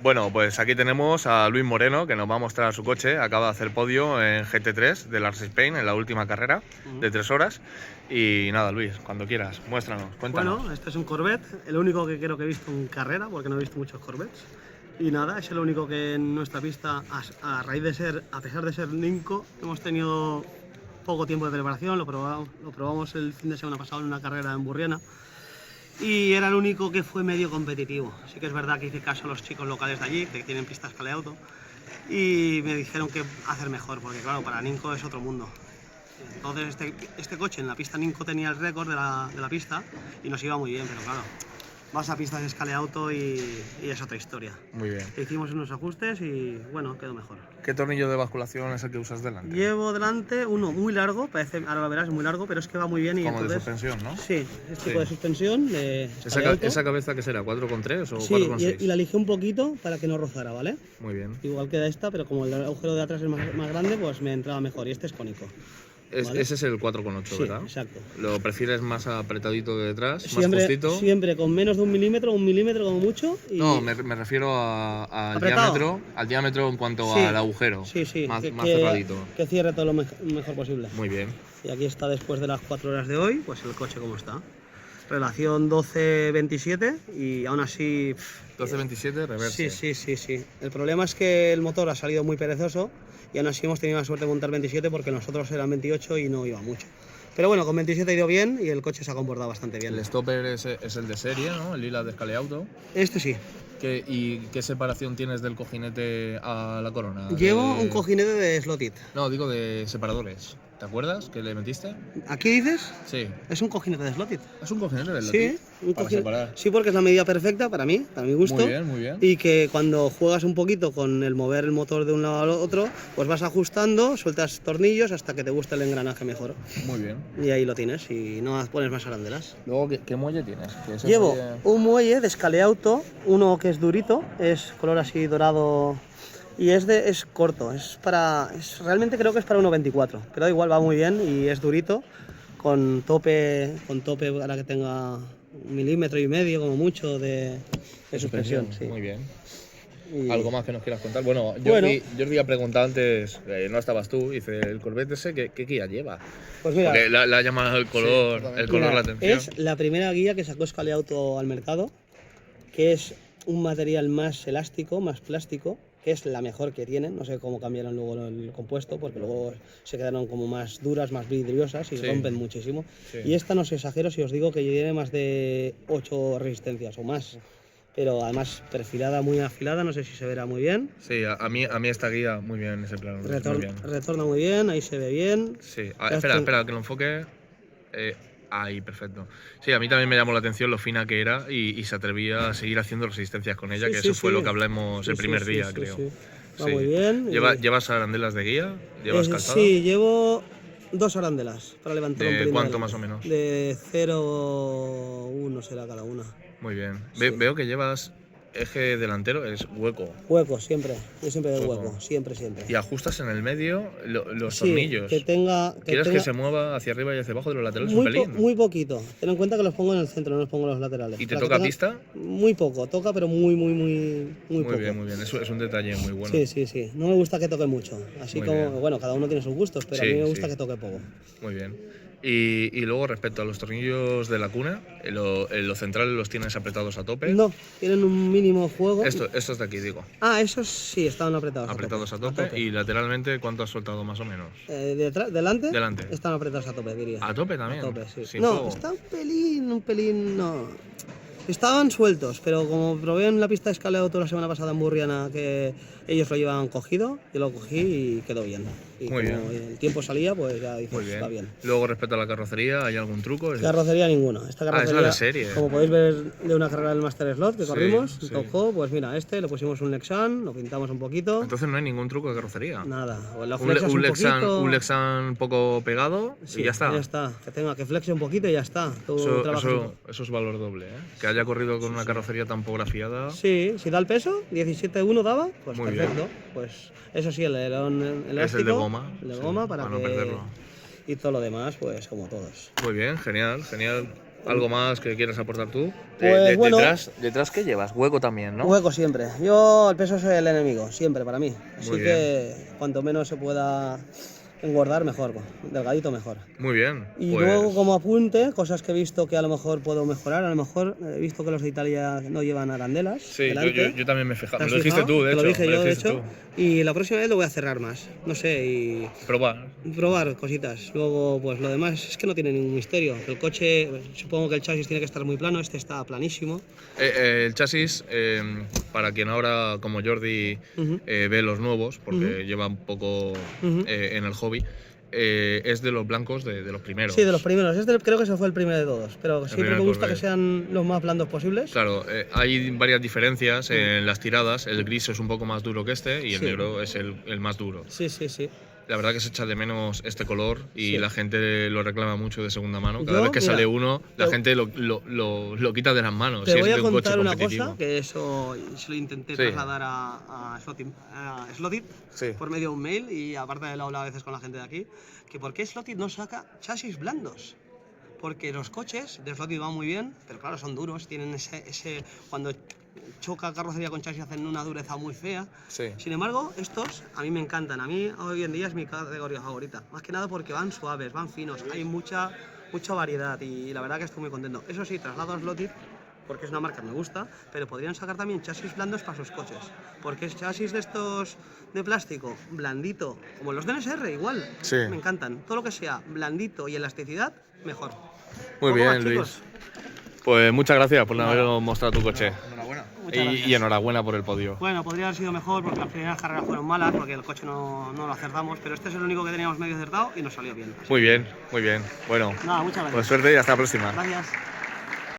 Bueno, pues aquí tenemos a Luis Moreno, que nos va a mostrar su coche. Acaba de hacer podio en GT3 de Lars Spain en la última carrera de 3 horas. Y nada, Luis, cuando quieras, muéstranos, cuéntanos. Bueno, este es un Corvette, el único que creo que he visto en carrera, porque no he visto muchos Corvettes. Y nada, es el único que en nuestra pista, a pesar de ser Ninco, hemos tenido poco tiempo de preparación, lo probamos el fin de semana pasado en una carrera en Burriana. Y era el único que fue medio competitivo. Sí que es verdad que hice caso a los chicos locales de allí, que tienen pistas Scaleauto, y me dijeron que hacer mejor, porque claro, para Ninco es otro mundo. Entonces este coche en la pista Ninco tenía el récord de la pista y nos iba muy bien, pero claro, vas a pistas de Scaleauto y es otra historia. Muy bien. Hicimos unos ajustes y bueno, quedó mejor. ¿Qué tornillo de basculación es el que usas delante? Llevo delante uno muy largo, ahora lo verás, muy largo, pero es que va muy bien. Y como entonces, de suspensión, ¿no? Sí, es tipo de suspensión. ¿Esa cabeza que será? ¿4,3 o sí, 4,6? y la lijé un poquito para que no rozara, ¿vale? Muy bien. Igual queda esta, pero como el agujero de atrás es más grande, pues me entraba mejor. Y este es cónico. ¿Vale? Ese es el 4,8, sí, ¿verdad? Exacto. ¿Lo prefieres más apretadito de detrás, siempre, más justito? Siempre con menos de un milímetro como mucho. Y... No, me refiero al diámetro en cuanto al agujero. Sí, sí. Más cerradito. Que cierre todo lo mejor posible. Muy bien. Y aquí está, después de las 4 horas de hoy, pues el coche como está. Relación 12-27 y aún así... 12-27, reverse. Sí. El problema es que el motor ha salido muy perezoso y aún así hemos tenido la suerte de montar 27 porque nosotros eran 28 y no iba mucho. Pero bueno, con 27 ha ido bien y el coche se ha comportado bastante bien. El stopper es el de serie, ¿no? El lila de Scaleauto. Este sí. ¿Y qué separación tienes del cojinete a la corona? Llevo un cojinete de Slotted. No, digo de separadores. ¿Te acuerdas que le metiste? ¿Aquí dices? Sí. Es un cojinete de Slotted. ¿Es un cojinete de Slotted? Sí, un cojinete. Sí, porque es la medida perfecta para mí, para mi gusto. Muy bien, muy bien. Y que cuando juegas un poquito con el mover el motor de un lado al otro, pues vas ajustando, sueltas tornillos hasta que te guste el engranaje mejor. Muy bien. Y ahí lo tienes y no pones más arandelas. Luego, ¿qué muelle tienes? Llevo un muelle de Scaleauto, uno que es durito, es color así dorado. Y es corto, realmente creo que es para 1,24, pero da igual, va muy bien y es durito, con tope para que tenga 1,5 milímetros como mucho de suspensión. Sí. Muy bien. ¿Algo más que nos quieras contar? Bueno, Jordi ha preguntado antes, no estabas tú, dice, ¿el Corvette ese qué guía lleva? Pues mira, porque le ha llamado el color, la atención. Es la primera guía que sacó Scaleauto al mercado, que es un material más elástico, más plástico, que es la mejor que tienen. No sé cómo cambiaron luego el compuesto, porque luego se quedaron como más duras, más vidriosas y rompen muchísimo. Sí. Y esta no os exagero si os digo que tiene más de 8 resistencias o más. Pero además perfilada, muy afilada, no sé si se verá muy bien. Sí, a mí esta guía muy bien en ese plano. Retorna muy bien, ahí se ve bien. Sí, espera, que lo enfoque. Ahí, perfecto. Sí, a mí también me llamó la atención lo fina que era y se atrevía a seguir haciendo resistencias con ella, que eso fue lo que hablamos el primer día, creo. Va muy bien. ¿Llevas arandelas de guía? ¿Llevas calzado? Sí, llevo 2 arandelas para levantar un pelín. ¿De cuánto más o menos? De 0,1 será cada una. Muy bien. Veo que llevas eje delantero, es hueco. Hueco, siempre. Yo siempre de hueco, siempre. Y ajustas en el medio los tornillos. ¿Quieres que se mueva hacia arriba y hacia abajo de los laterales un pelín? Muy poquito. Ten en cuenta que los pongo en el centro, no los pongo en los laterales. ¿Y te toca pista? Muy poco, toca, pero muy poco. Muy bien. Eso es un detalle muy bueno. Sí. No me gusta que toque mucho. Así muy como, bien. Bueno, cada uno tiene sus gustos, pero a mí me gusta que toque poco. Muy bien. Y luego, respecto a los tornillos de la cuna, los centrales los tienes apretados a tope. No, tienen un mínimo juego. Estos de aquí, digo. Esos sí, estaban apretados a tope. ¿Y lateralmente cuánto has soltado más o menos? ¿Delante? Están apretados a tope, diría. ¿A tope también? A tope, sí. ¿Sin no, fuego? Está un pelín, no. Estaban sueltos, pero como probé en la pista de Scaleauto la semana pasada en Burriana que ellos lo llevaban cogido, yo lo cogí y quedó bien. Y muy bien. El tiempo salía, pues ya dices, está bien. Luego, respecto a la carrocería, ¿hay algún truco? Carrocería ninguna. Esta carrocería, es la de serie. Como podéis ver de una carrera del Master Slot que corrimos, tocó, pues mira, le pusimos un Lexan, lo pintamos un poquito. Entonces no hay ningún truco de carrocería. Nada. Un Lexan poco pegado y ya está. Ya está. Que flexe un poquito y ya está. Eso es valor doble, ¿eh? Que haya corrido con una carrocería tan pografiada. Sí, si da el peso, 17,1 daba, pues muy perfecto. Bien. Pues eso sí, el alerón elástico. Es el de goma. El de goma para no perderlo. Y todo lo demás, pues como todos. Muy bien, genial. ¿Algo más que quieras aportar tú? Pues bueno. Detrás, ¿qué llevas? Hueco también, ¿no? Hueco siempre. Yo, el peso es el enemigo, siempre para mí. Así Muy que cuanto menos se pueda engordar, mejor. Delgadito, mejor. Muy bien. Y pues... luego, como apunte, cosas que he visto que a lo mejor puedo mejorar. A lo mejor he visto que los de Italia no llevan arandelas. Sí, yo también me he fijado. ¿Te Me has lo dijiste fijado? tú, de hecho. Te lo dije yo, de dijiste hecho. Y la próxima vez lo voy a cerrar más. No sé, y probar cositas. Luego, pues lo demás es que no tiene ningún misterio. El coche, supongo que el chasis tiene que estar muy plano. Este está planísimo. El chasis, para quien ahora, como Jordi, ve los nuevos, porque lleva un poco en el hobby, es de los blancos de los primeros. Sí, de los primeros. Creo que ese fue el primero de todos. Pero siempre me gusta que sean los más blandos posibles. Claro, hay varias diferencias en las tiradas. El gris es un poco más duro que este y el negro es el más duro. Sí, sí, sí. La verdad que se echa de menos este color y Sí. la gente lo reclama mucho de segunda mano. Cada vez que sale uno, la gente lo quita de las manos. Te si voy es a de un coche contar una competitivo. cosa, que eso se lo intenté trasladar a Slotted por medio de un mail, y aparte de lo he hablado a veces con la gente de aquí, que por qué Slotted no saca chasis blandos. Porque los coches de Slotted van muy bien, pero claro, son duros, tienen ese cuando choca carrocería con chasis hacen una dureza muy fea. Sí. Sin embargo, estos a mí me encantan. A mí hoy en día es mi categoría favorita. Más que nada porque van suaves, van finos, hay mucha variedad y la verdad que estoy muy contento. Eso sí, traslado a Slotted porque es una marca que me gusta, pero podrían sacar también chasis blandos para sus coches. Porque es chasis de estos de plástico, blandito, como los del NSR igual. Sí. Me encantan. Todo lo que sea blandito y elasticidad, mejor. Muy bien, más, Luis. chicos. Pues muchas gracias por habernos mostrado tu coche. Enhorabuena. Muchas Y enhorabuena por el podio. Bueno, podría haber sido mejor porque las primeras carreras fueron malas, porque el coche no lo acertamos, pero este es el único que teníamos medio acertado y nos salió bien. Muy bien, muy bien. Bueno, Nada, muchas gracias. pues suerte y hasta la próxima. Gracias.